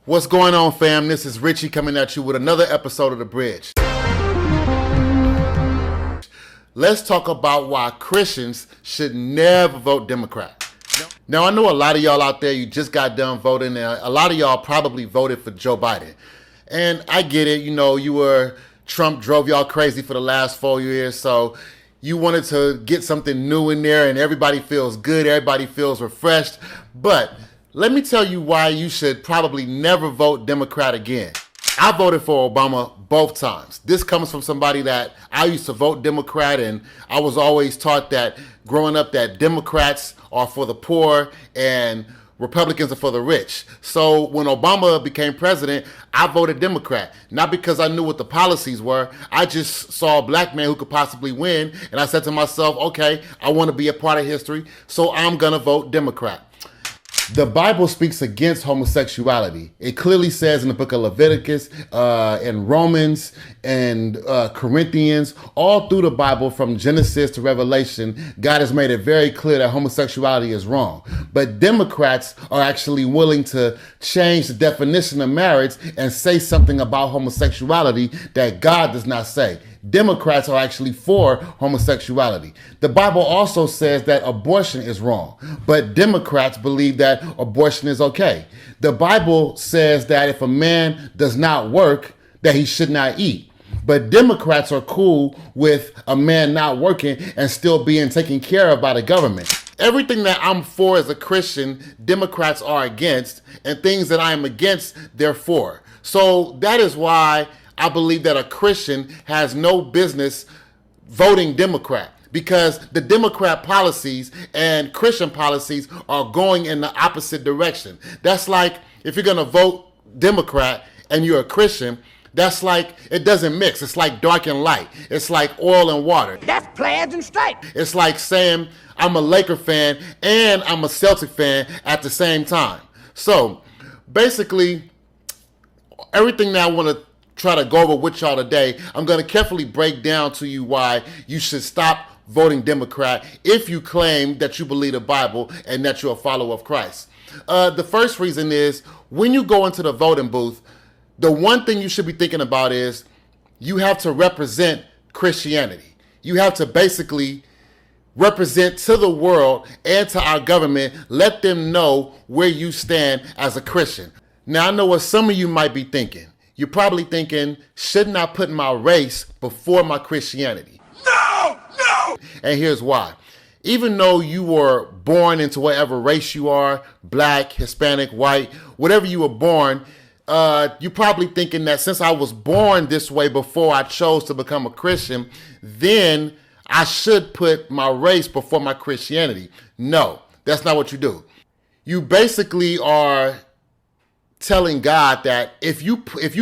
What's going on, fam? This is Richie coming at you with another episode of The Bridge. Let's talk about why Christians should never vote Democrat. Now, I know a lot of y'all out there, you just got done voting, and a lot of y'all probably voted for Joe Biden. And I get it, Trump drove y'all crazy for the last 4 years, so you wanted to get something new in there, and everybody feels good, everybody feels refreshed. But let me tell you why you should probably never vote Democrat again. I voted for Obama both times. This comes from somebody that I used to vote Democrat, and I was always taught that growing up that Democrats are for the poor and Republicans are for the rich. So when Obama became president, I voted Democrat. Not because I knew what the policies were. I just saw a black man who could possibly win, and I said to myself, okay, I want to be a part of history, so I'm going to vote Democrat. The Bible speaks against homosexuality. It clearly says in the book of Leviticus, and Romans, and Corinthians, all through the Bible from Genesis to Revelation, God has made it very clear that homosexuality is wrong. But Democrats are actually willing to change the definition of marriage and say something about homosexuality that God does not say. Democrats are actually for homosexuality. The Bible also says that abortion is wrong, but Democrats believe that abortion is okay. The Bible says that if a man does not work, that he should not eat. But Democrats are cool with a man not working and still being taken care of by the government. Everything that I'm for as a Christian, Democrats are against, and things that I am against, they're for. So that is why I believe that a Christian has no business voting Democrat, because the Democrat policies and Christian policies are going in the opposite direction. That's like if you're going to vote Democrat and you're a Christian, that's like, it doesn't mix. It's like dark and light. It's like oil and water. That's plaids and stripes. It's like saying I'm a Laker fan and I'm a Celtic fan at the same time. So basically, everything that I want to try to go over with y'all today, I'm going to carefully break down to you why you should stop voting Democrat if you claim that you believe the Bible and that you're a follower of Christ. The first reason is when you go into the voting booth, the one thing you should be thinking about is you have to represent Christianity. You have to basically represent to the world and to our government, let them know where you stand as a Christian. Now, I know what some of you might be thinking. You're probably thinking, shouldn't I put my race before my Christianity? No! And here's why. Even though you were born into whatever race you are, black, Hispanic, white, whatever you were born, you're probably thinking that since I was born this way before I chose to become a Christian, then I should put my race before my Christianity. No, that's not what you do. You basically are telling God that if you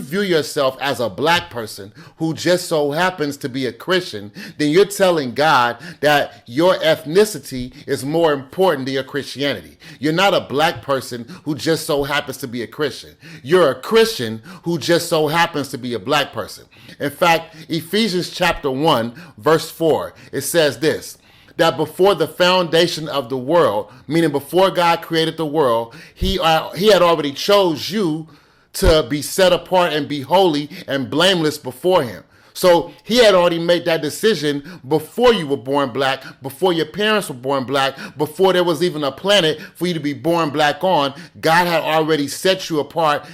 view yourself as a black person who just so happens to be a Christian, then you're telling God that your ethnicity is more important than your Christianity. You're not a black person who just so happens to be a Christian. You're a Christian who just so happens to be a black person. In fact, Ephesians chapter 1, verse 4, it says this, that before the foundation of the world, meaning before God created the world, he had already chose you to be set apart and be holy and blameless before him. So he had already made that decision before you were born black, before your parents were born black, before there was even a planet for you to be born black on. God had already set you apart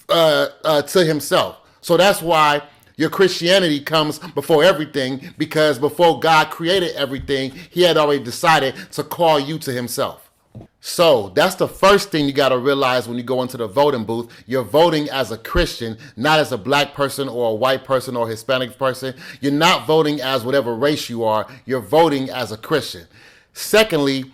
to himself. So that's why your Christianity comes before everything, because before God created everything, he had already decided to call you to himself. So that's the first thing you got to realize when you go into the voting booth. You're voting as a Christian, not as a black person or a white person or a Hispanic person. You're not voting as whatever race you are. You're voting as a Christian. Secondly,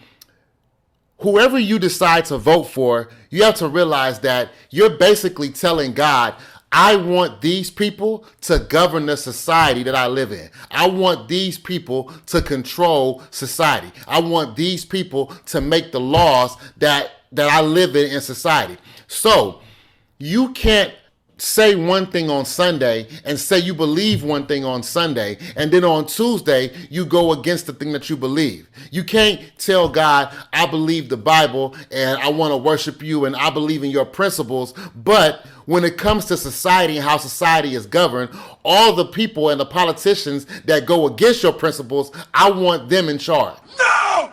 whoever you decide to vote for, you have to realize that you're basically telling God, I want these people to govern the society that I live in. I want these people to control society. I want these people to make the laws that I live in society. So you can't say one thing on Sunday and say you believe one thing on Sunday, and then on Tuesday you go against the thing that you believe. You can't tell God, I believe the Bible and I want to worship you and I believe in your principles, but when it comes to society and how society is governed, all the people and the politicians that go against your principles, I want them in charge. No!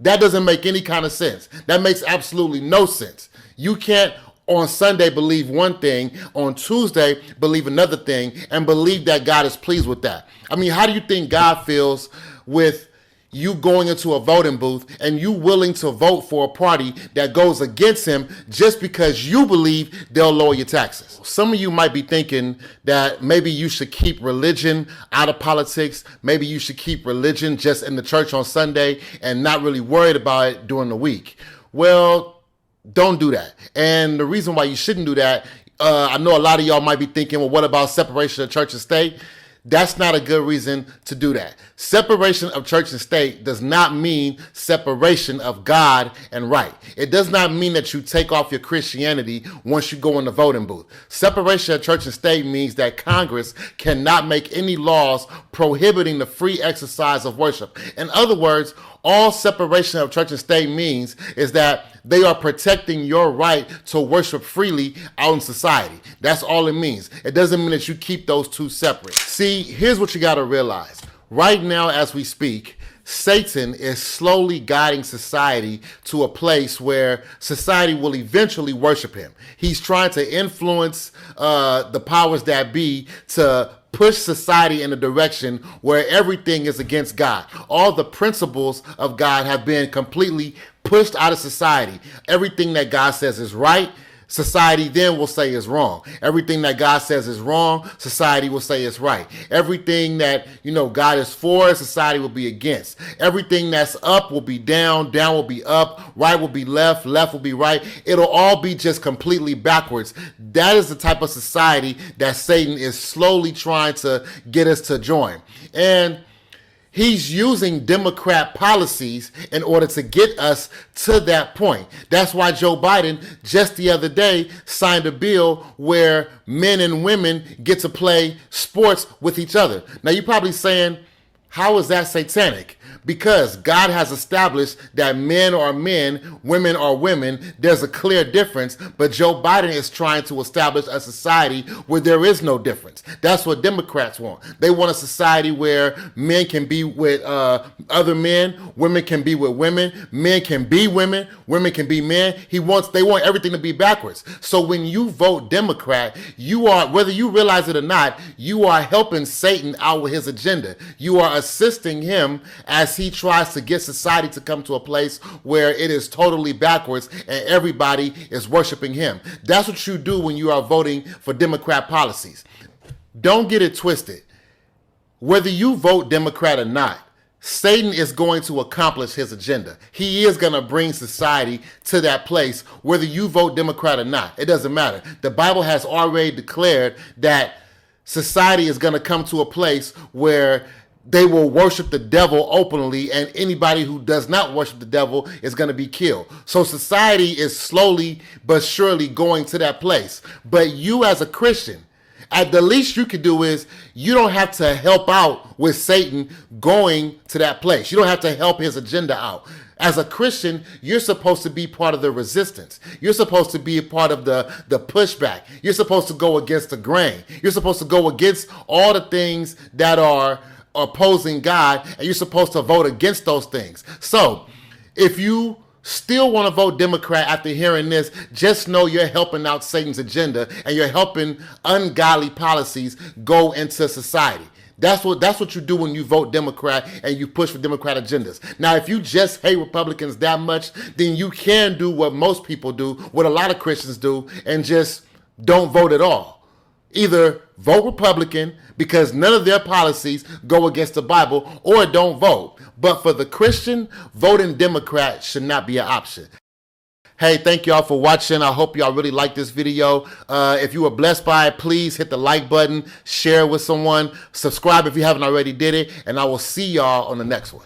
That doesn't make any kind of sense. That makes absolutely no sense. You can't on Sunday believe one thing, on Tuesday believe another thing, and believe that God is pleased with that. I mean, how do you think God feels with you going into a voting booth and you willing to vote for a party that goes against him just because you believe they'll lower your taxes? Some of you might be thinking that maybe you should keep religion out of politics. Maybe you should keep religion just in the church on Sunday and not really worried about it during the week. Well, don't do that. And the reason why you shouldn't do that, I know a lot of y'all might be thinking, well, what about separation of church and state? That's not a good reason to do that. Separation of church and state does not mean separation of God and right. It does not mean that you take off your Christianity once you go in the voting booth. Separation of church and state means that Congress cannot make any laws prohibiting the free exercise of worship. In other words, all separation of church and state means is that they are protecting your right to worship freely out in society. That's all it means. It doesn't mean that you keep those two separate. See, here's what you got to realize. Right now, as we speak, Satan is slowly guiding society to a place where society will eventually worship him. He's trying to influence the powers that be to push society in a direction where everything is against God. All the principles of God have been completely pushed out of society. Everything that God says is right, society then will say is wrong. Everything that God says is wrong, society will say is right. Everything that, God is for, society will be against. Everything that's up will be down, down will be up, right will be left, left will be right. It'll all be just completely backwards. That is the type of society that Satan is slowly trying to get us to join. And he's using Democrat policies in order to get us to that point. That's why Joe Biden just the other day signed a bill where men and women get to play sports with each other. Now you're probably saying, how is that satanic? Because God has established that men are men, women are women. There's a clear difference, but Joe Biden is trying to establish a society where there is no difference. That's what Democrats want. They want a society where men can be with other men, women can be with women, men can be women, women can be men. They want everything to be backwards. So when you vote Democrat, you are, whether you realize it or not, you are helping Satan out with his agenda. You are assisting him as he tries to get society to come to a place where it is totally backwards and everybody is worshiping him. That's what you do when you are voting for Democrat policies. Don't get it twisted. Whether you vote Democrat or not, Satan is going to accomplish his agenda. He is going to bring society to that place, whether you vote Democrat or not. It doesn't matter. The Bible has already declared that society is going to come to a place where they will worship the devil openly, and anybody who does not worship the devil is going to be killed. So society is slowly but surely going to that place. But you as a Christian, at the least you can do is you don't have to help out with Satan going to that place. You don't have to help his agenda out. As a Christian, you're supposed to be part of the resistance. You're supposed to be a part of the pushback. You're supposed to go against the grain. You're supposed to go against all the things that are opposing God, and you're supposed to vote against those things. So if you still want to vote Democrat after hearing this, just know you're helping out Satan's agenda and you're helping ungodly policies go into society. That's what you do when you vote Democrat and you push for Democrat agendas. Now, if you just hate Republicans that much, then you can do what most people do, what a lot of Christians do, and just don't vote at all. Either vote Republican because none of their policies go against the Bible, or don't vote. But for the Christian, voting Democrat should not be an option. Hey, thank y'all for watching. I hope y'all really liked this video. If you were blessed by it, please hit the like button, share it with someone, subscribe if you haven't already did it, and I will see y'all on the next one.